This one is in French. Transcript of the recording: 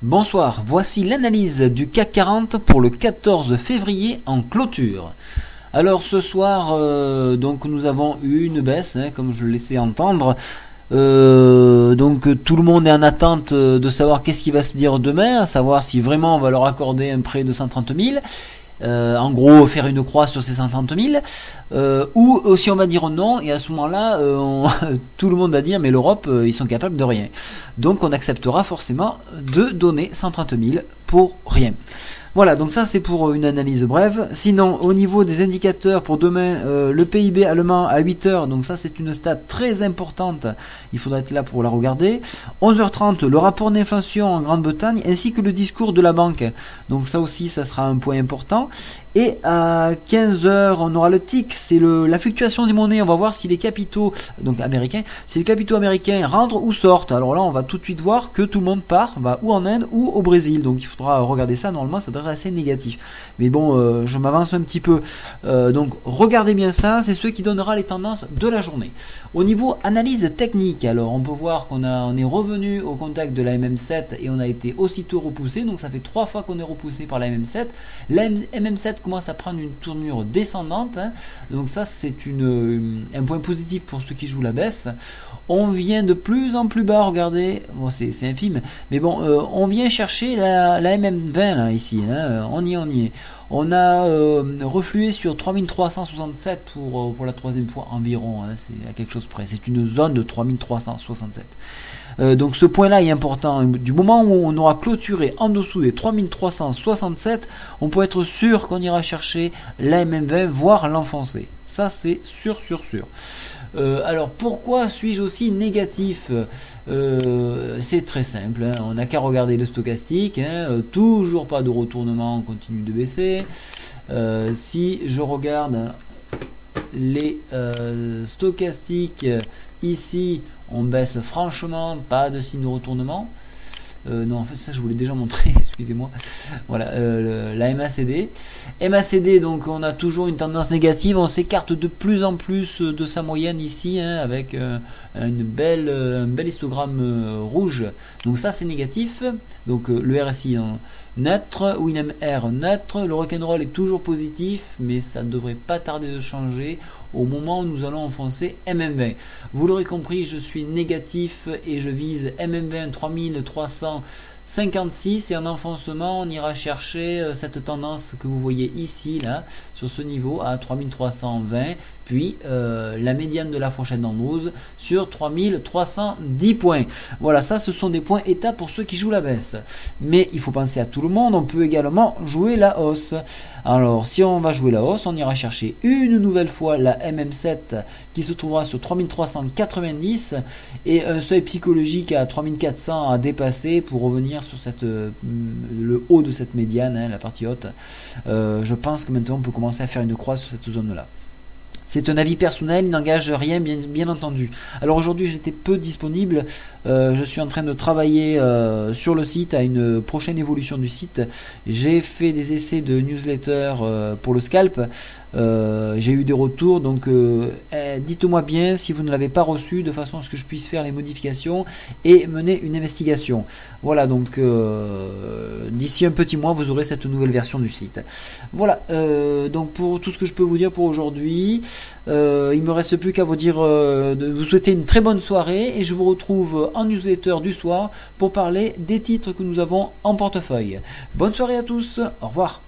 Bonsoir, voici l'analyse du CAC 40 pour le 14 février en clôture. Alors ce soir, donc nous avons eu une baisse, comme je le laissais entendre. Donc tout le monde est en attente de savoir qu'est-ce qui va se dire demain, à savoir si vraiment on va leur accorder un prêt de 130 000. En gros, faire une croix sur ces 130 000, ou si on va dire non, et à ce moment-là, tout le monde va dire mais l'Europe, ils sont capables de rien. Donc on acceptera forcément de donner 130 000 pour rien. Voilà, donc ça c'est pour une analyse brève. Sinon, au niveau des indicateurs pour demain, le PIB allemand à 8 heures, donc ça c'est une stat très importante, il faudra être là pour la regarder. 11h30, le rapport d'inflation en Grande-Bretagne, ainsi que le discours de la banque. Donc ça aussi, ça sera un point important. Et à 15h, on aura le TIC, c'est la fluctuation des monnaies. On va voir si les capitaux, donc américains, si les capitaux américains rentrent ou sortent. Alors là, on va tout de suite voir que tout le monde part, va ou en Inde ou au Brésil. Donc il faudra regarder ça. Normalement, ça devrait être assez négatif. Mais bon, je m'avance un petit peu. Donc regardez bien ça, c'est ce qui donnera les tendances de la journée. Au niveau analyse technique, alors on peut voir on est revenu au contact de la MM7 et on a été aussitôt repoussé. Donc ça fait 3 fois qu'on est repoussé par la MM7. La MM7 commence à prendre une tournure descendante, donc ça c'est un point positif pour ceux qui jouent la baisse. On vient de plus en plus bas, regardez, bon, c'est infime, mais bon, on vient chercher la MM20 là, ici, on y est. On a reflué sur 3367 pour la troisième fois environ, c'est à quelque chose près, c'est une zone de 3367. Donc ce point-là est important. Du moment où on aura clôturé en dessous des 3367, on peut être sûr qu'on ira chercher la MM20, voire l'enfoncer. Ça c'est sûr. Alors pourquoi suis-je aussi négatif? C'est très simple, on n'a qu'à regarder le stochastique, toujours pas de retournement, on continue de baisser. Si je regarde les stochastiques ici, on baisse franchement, pas de signe de retournement. Non, en fait, ça je vous l'ai déjà montré, excusez-moi. Voilà, la MACD. MACD, donc on a toujours une tendance négative, on s'écarte de plus en plus de sa moyenne ici, avec un bel histogramme rouge. Donc ça c'est négatif. Donc le RSI neutre, Winam R neutre, le rock'n'roll est toujours positif, mais ça ne devrait pas tarder de changer au moment où nous allons enfoncer MM20. Vous l'aurez compris, je suis négatif et je vise MM20 3356 et en enfoncement on ira chercher cette tendance que vous voyez ici là sur ce niveau à 3320, puis la médiane de la fourchette d'Andrews sur 3310 points. Voilà, ça ce sont des points étapes pour ceux qui jouent la baisse, mais il faut penser à tout le monde, on peut également jouer la hausse. Alors si on va jouer la hausse, on ira chercher une nouvelle fois la MM7 qui se trouvera sur 3390 et un seuil psychologique à 3400 à dépasser pour revenir sur le haut de cette médiane, la partie haute. Je pense que maintenant on peut commencer à faire une croix sur cette zone là. C'est un avis personnel, il n'engage rien, bien entendu. Alors aujourd'hui j'étais peu disponible, je suis en train de travailler sur le site à une prochaine évolution du site. J'ai fait des essais de newsletter pour le scalp, j'ai eu des retours, donc dites-moi bien si vous ne l'avez pas reçu de façon à ce que je puisse faire les modifications et mener une investigation. Voilà, donc d'ici un petit mois vous aurez cette nouvelle version du site. Voilà, donc pour tout ce que je peux vous dire pour aujourd'hui. Il me reste plus qu'à vous dire de vous souhaiter une très bonne soirée et je vous retrouve en newsletter du soir pour parler des titres que nous avons en portefeuille. Bonne soirée à tous, au revoir.